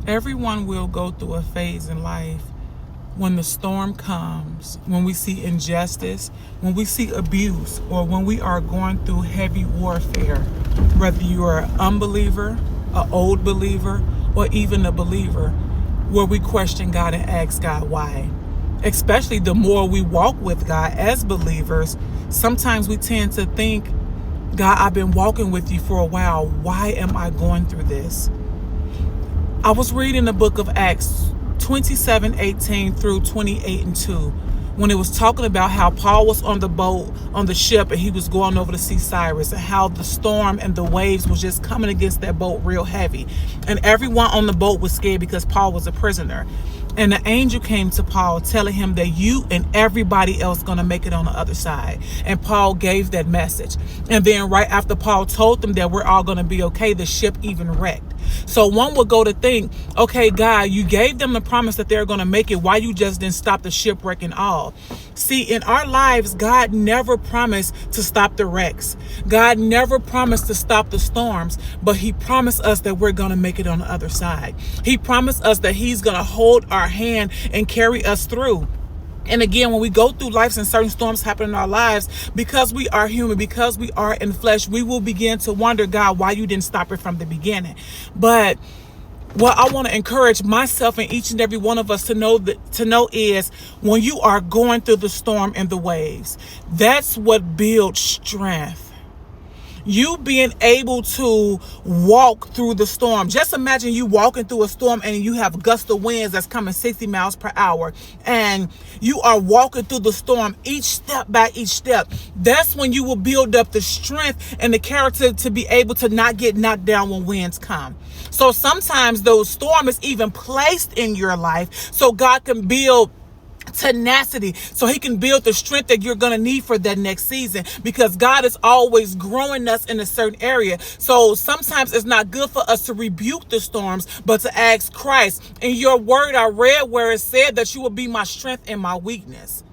Everyone will go through a phase in life when the storm comes, when we see injustice, when we see abuse, or when we are going through heavy warfare. Whether you are an unbeliever, an old believer, or even a believer, where we question God and ask God why. Especially the more we walk with God as believers, sometimes we tend to think, God, I've been walking with you for a while. Why am I going through this? I was reading the book of Acts 27:18 through 28:2, when it was talking about how Paul was on the boat, on the ship, and he was going over to see Cyrus, and how the storm and the waves was just coming against that boat real heavy. And everyone on the boat was scared because Paul was a prisoner. And the angel came to Paul telling him that you and everybody else going to make it on the other side. And Paul gave that message. And then right after Paul told them that we're all going to be okay, the ship even wrecked. So one would go to think, okay, God, you gave them the promise that they're going to make it. Why you just didn't stop the shipwreck and all? See, in our lives, God never promised to stop the wrecks. God never promised to stop the storms, but he promised us that we're going to make it on the other side. He promised us that he's going to hold our hand and carry us through. And again, when we go through life and certain storms happen in our lives, because we are human, because we are in flesh, we will begin to wonder, God, why you didn't stop it from the beginning. But what I want to encourage myself and each and every one of us to know is when you are going through the storm and the waves, that's what builds strength. You being able to walk through the storm. Just imagine you walking through a storm and you have gust of winds that's coming 60 miles per hour, and you are walking through the storm each step by each step. That's when you will build up the strength and the character to be able to not get knocked down when winds come. So sometimes those storm is even placed in your life so God can build tenacity, so he can build the strength that you're going to need for that next season, because God is always growing us in a certain area. So sometimes it's not good for us to rebuke the storms, but to ask Christ. In your word, I read where it said that you will be my strength in my weakness,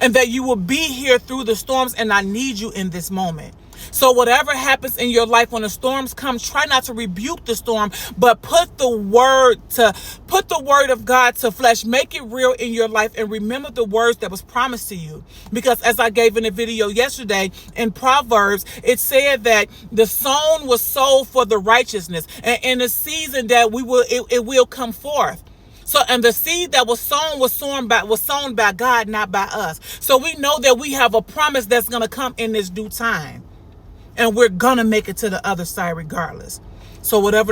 and that you will be here through the storms, and I need you in this moment. So whatever happens in your life when the storms come, try not to rebuke the storm, but put the word of God to flesh. Make it real in your life, and remember the words that was promised to you. Because as I gave in a video yesterday in Proverbs, it said that the sown was sold for the righteousness, and in the season that it will come forth. So, and the seed that was sown by God, not by us. So we know that we have a promise that's going to come in this due time. And we're going to make it to the other side regardless. So whatever